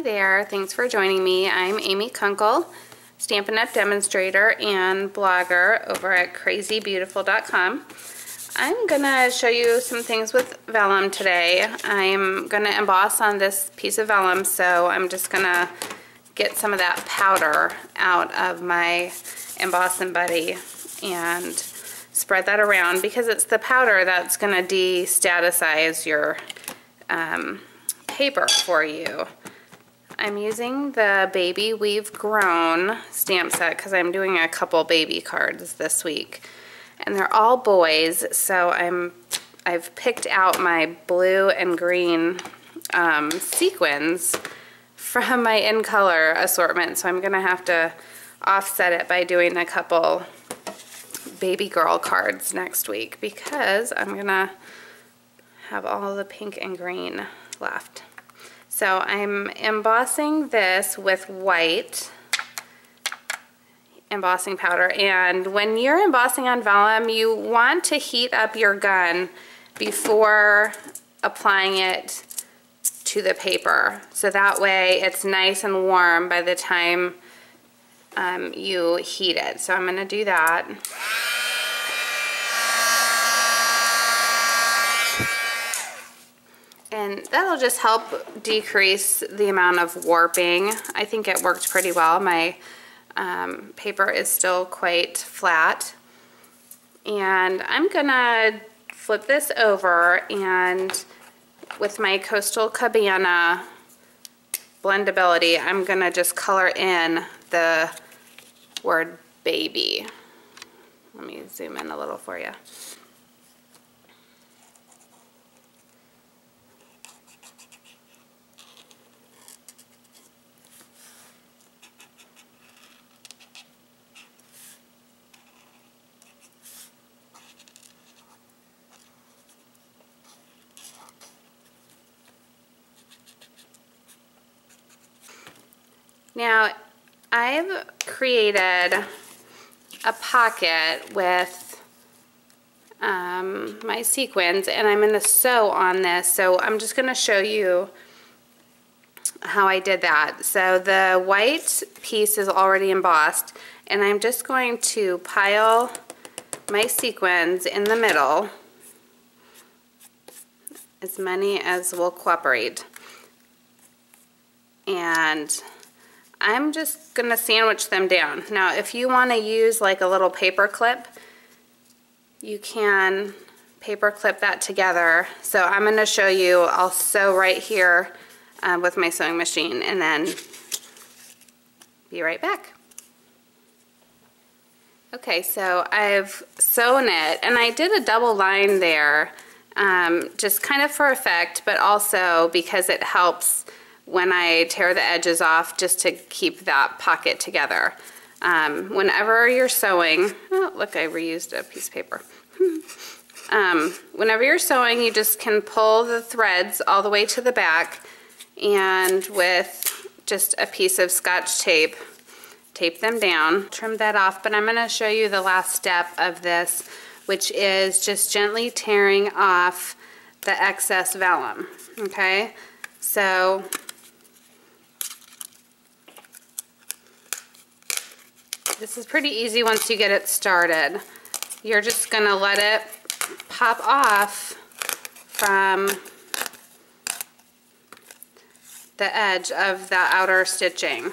Hi there, thanks for joining me. I'm Amy Kunkel, Stampin' Up! Demonstrator and blogger over at crazybeautiful.com. I'm gonna show you some things with vellum today. I'm gonna emboss on this piece of vellum, so I'm just gonna get some of that powder out of my embossing buddy and spread that around because it's the powder that's gonna de-staticize your paper for you. I'm using the Baby We've Grown stamp set because I'm doing a couple baby cards this week, and they're all boys. So I've picked out my blue and green sequins from my in color assortment. So I'm gonna have to offset it by doing a couple baby girl cards next week because I'm gonna have all the pink and green left. So I'm embossing this with white embossing powder, and when you're embossing on vellum, you want to heat up your gun before applying it to the paper, so that way it's nice and warm by the time you heat it. So I'm going to do that. And that'll just help decrease the amount of warping. I think it worked pretty well. My paper is still quite flat. And I'm gonna flip this over, and with my Coastal Cabana blendability, I'm gonna just color in the word baby. Let me zoom in a little for you. Now, I've created a pocket with my sequins, and I'm going to sew on this. So I'm just going to show you how I did that. So the white piece is already embossed, and I'm just going to pile my sequins in the middle, as many as will cooperate. And I'm just gonna sandwich them down. Now, if you wanna use like a little paper clip, you can paper clip that together. So I'm gonna show you, I'll sew right here with my sewing machine and then be right back. Okay, so I've sewn it, and I did a double line there, just kind of for effect, but also because it helps when I tear the edges off, just to keep that pocket together. Whenever you're sewing, oh look, I reused a piece of paper. Whenever you're sewing, you just can pull the threads all the way to the back, and with just a piece of Scotch tape, tape them down, trim that off. But I'm gonna show you the last step of this, which is just gently tearing off the excess vellum, okay? So this is pretty easy once you get it started. You're just gonna let it pop off from the edge of the outer stitching.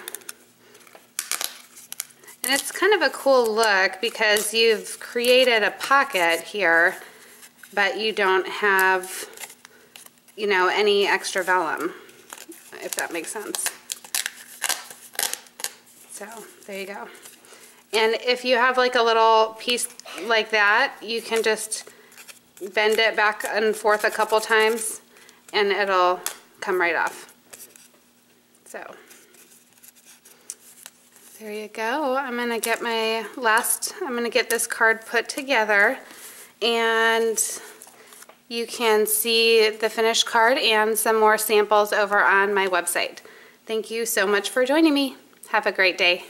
And it's kind of a cool look because you've created a pocket here, but you don't have, you know, any extra vellum, if that makes sense. So there you go. And if you have like a little piece like that, you can just bend it back and forth a couple times and it'll come right off. So there you go. I'm gonna get this card put together, and you can see the finished card and some more samples over on my website. Thank you so much for joining me. Have a great day.